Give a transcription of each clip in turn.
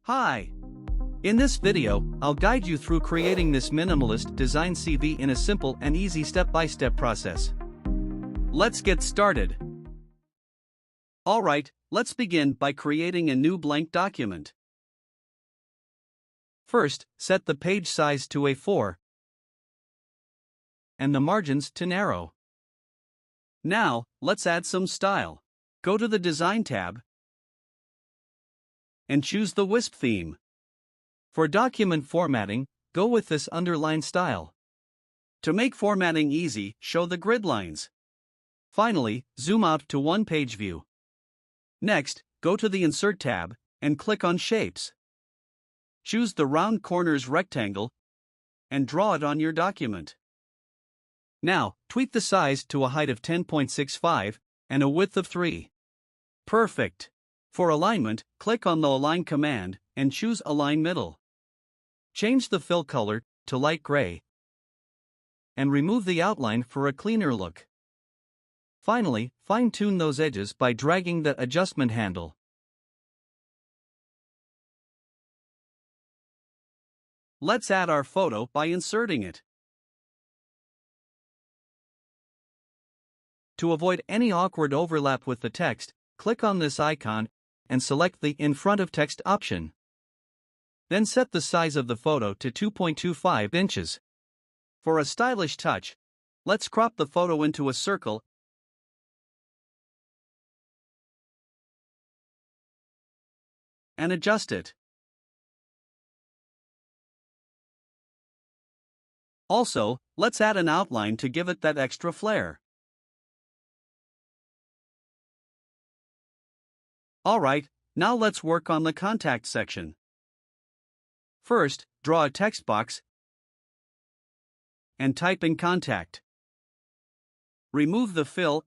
Hi! In this video, I'll guide you through creating this minimalist design CV in a simple and easy step-by-step process. Let's get started. Alright, let's begin by creating a new blank document. First, set the page size to A4 and the margins to narrow. Now, let's add some style. Go to the Design tab and choose the Wisp theme. For document formatting, go with this underline style. To make formatting easy, show the grid lines. Finally, zoom out to one-page view. Next, go to the Insert tab and click on Shapes. Choose the round corners rectangle and draw it on your document. Now, tweak the size to a height of 10.65 and a width of 3. Perfect! For alignment, click on the Align command and choose Align Middle. Change the fill color to light gray and remove the outline for a cleaner look. Finally, fine-tune those edges by dragging the adjustment handle. Let's add our photo by inserting it. To avoid any awkward overlap with the text, click on this icon and select the In Front of Text option. Then set the size of the photo to 2.25 inches. For a stylish touch, let's crop the photo into a circle and adjust it. Also, let's add an outline to give it that extra flair. Alright, now let's work on the contact section. First, draw a text box and type in contact. Remove the fill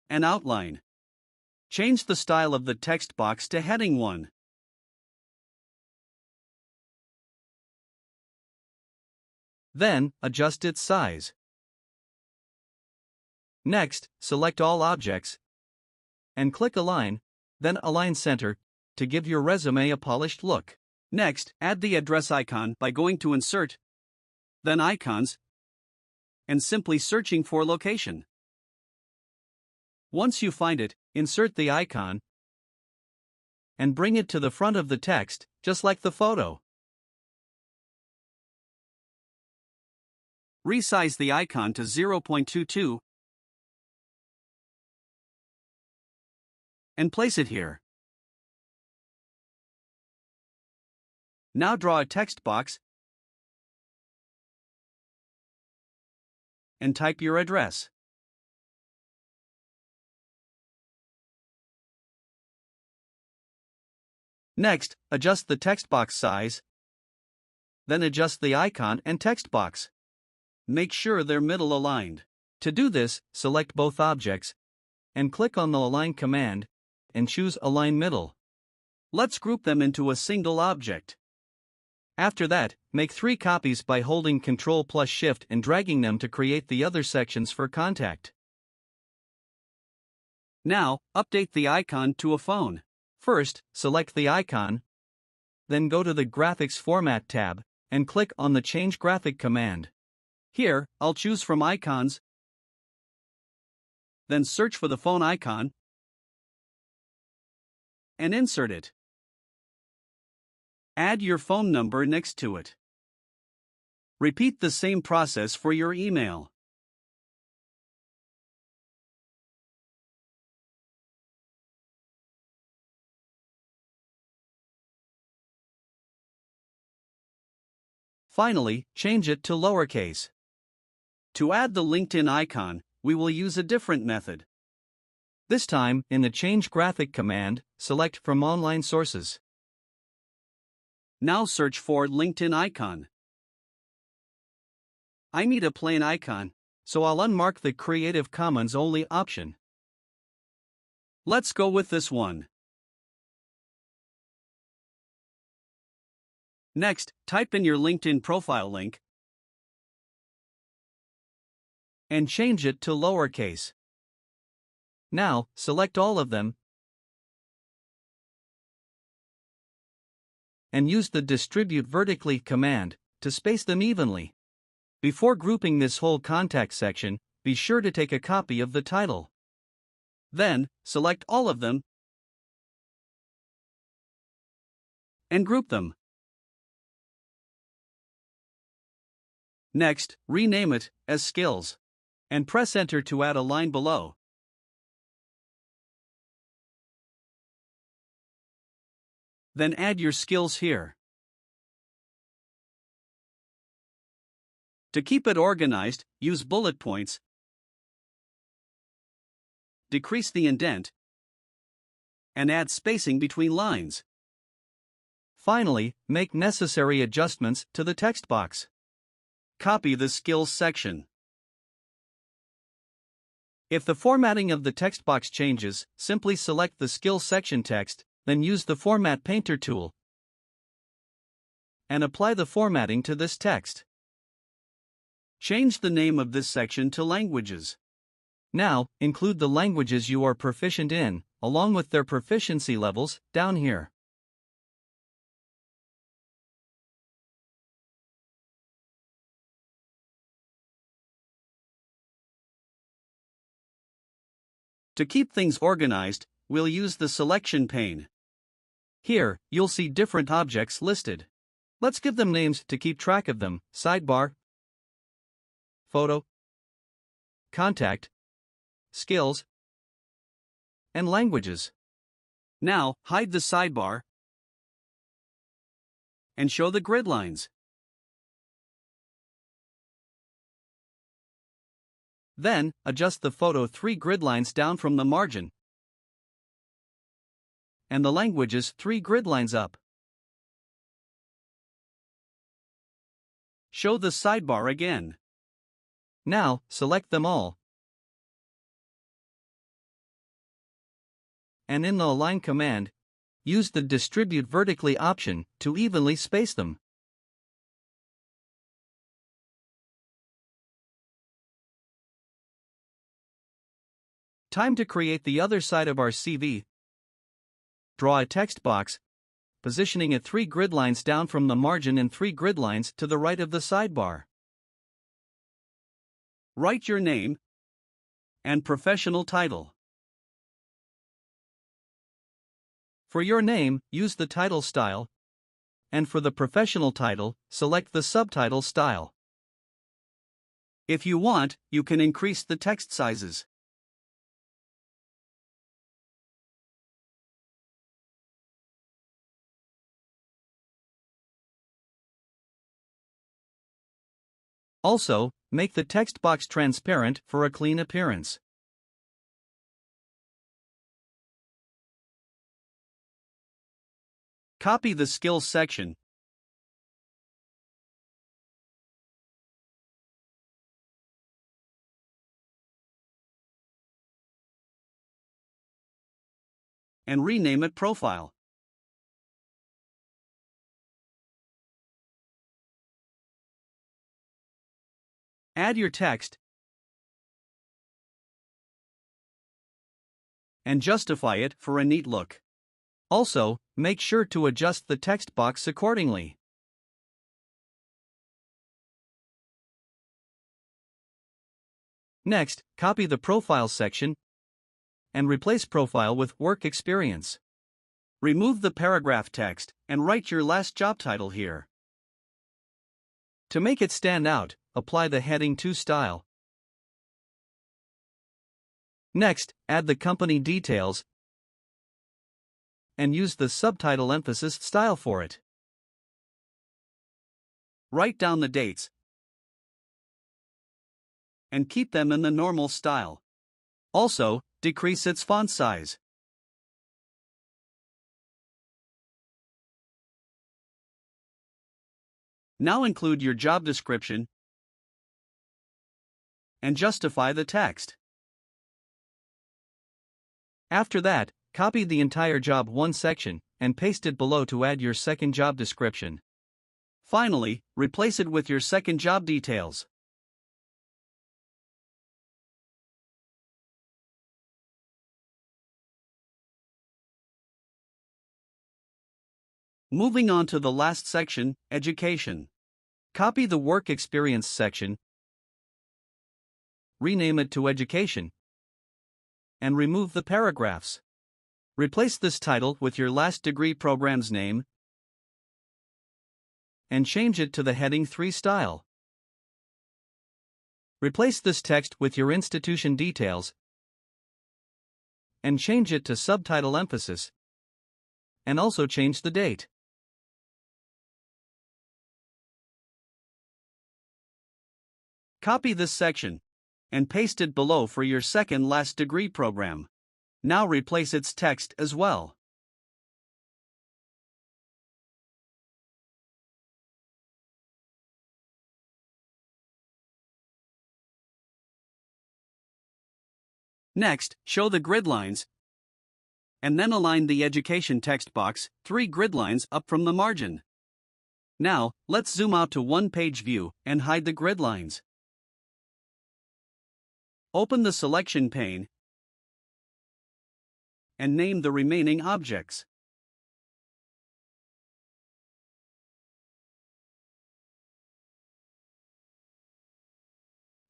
and outline. Change the style of the text box to heading 1. Then, adjust its size. Next, select all objects and click Align, then Align Center to give your resume a polished look. Next, add the address icon by going to Insert, then Icons, and simply searching for location. Once you find it, insert the icon and bring it to the front of the text, just like the photo. Resize the icon to 0.22 and place it here. Now draw a text box and type your address. Next, adjust the text box size, then adjust the icon and text box. Make sure they're middle aligned. To do this, select both objects and click on the Align command and choose Align Middle. Let's group them into a single object. After that, make 3 copies by holding Ctrl plus Shift and dragging them to create the other sections for contact. Now, update the icon to a phone. First, select the icon, then go to the Graphics Format tab and click on the Change Graphic command. Here, I'll choose from Icons, then search for the phone icon and insert it. Add your phone number next to it. Repeat the same process for your email. Finally, change it to lowercase. To add the LinkedIn icon, we will use a different method. This time, in the Change Graphic command, select from Online Sources. Now search for LinkedIn icon. I need a plain icon, so I'll unmark the Creative Commons only option. Let's go with this one. Next, type in your LinkedIn profile link and change it to lowercase. Now, select all of them and use the distribute vertically command to space them evenly. Before grouping this whole contact section, be sure to take a copy of the title. Then, select all of them and group them. Next, rename it as Skills and press Enter to add a line below. Then add your skills here. To keep it organized, use bullet points, decrease the indent, and add spacing between lines. Finally, make necessary adjustments to the text box. Copy the skills section. If the formatting of the text box changes, simply select the skills section text, then use the Format Painter tool and apply the formatting to this text. Change the name of this section to Languages. Now, include the languages you are proficient in, along with their proficiency levels, down here. To keep things organized, we'll use the selection pane. Here, you'll see different objects listed. Let's give them names to keep track of them: sidebar, photo, contact, skills, and languages. Now, hide the sidebar and show the grid lines. Then, adjust the photo 3 grid lines down from the margin and the languages 3 grid lines up. Show the sidebar again. Now, select them all, and in the Align command, use the Distribute Vertically option to evenly space them. Time to create the other side of our CV. Draw a text box, positioning it 3 grid lines down from the margin and 3 grid lines to the right of the sidebar. Write your name and professional title. For your name, use the title style, and for the professional title, select the subtitle style. If you want, you can increase the text sizes. Also, make the text box transparent for a clean appearance. Copy the skills section and rename it Profile. Add your text and justify it for a neat look. Also, make sure to adjust the text box accordingly. Next, copy the Profile section and replace Profile with Work Experience. Remove the paragraph text and write your last job title here. To make it stand out, apply the Heading To style. Next, add the company details and use the subtitle emphasis style for it. Write down the dates and keep them in the normal style. Also, decrease its font size. Now include your job description and justify the text. After that, copy the entire Job 1 section and paste it below to add your second job description. Finally, replace it with your second job details. Moving on to the last section, Education. Copy the Work Experience section, rename it to Education, and remove the paragraphs. Replace this title with your last degree program's name and change it to the heading 3 style. Replace this text with your institution details and change it to subtitle emphasis, and also change the date. Copy this section and paste it below for your second last degree program. Now replace its text as well. Next, show the grid lines, and then align the education text box 3 grid lines up from the margin. Now, let's zoom out to one-page view and hide the grid lines. Open the selection pane and name the remaining objects.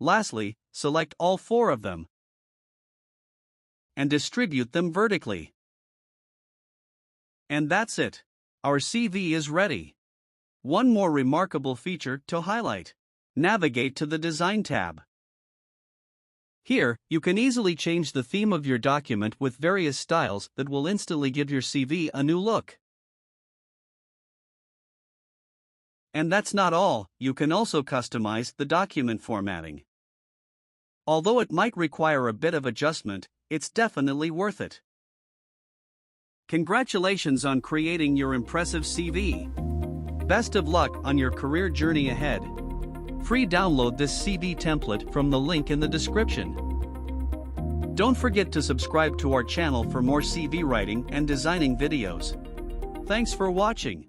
Lastly, select all 4 of them and distribute them vertically. And that's it. Our CV is ready. One more remarkable feature to highlight. Navigate to the Design tab. Here, you can easily change the theme of your document with various styles that will instantly give your CV a new look. And that's not all, you can also customize the document formatting. Although it might require a bit of adjustment, it's definitely worth it. Congratulations on creating your impressive CV. Best of luck on your career journey ahead. Free download this CV template from the link in the description. Don't forget to subscribe to our channel for more CV writing and designing videos. Thanks for watching.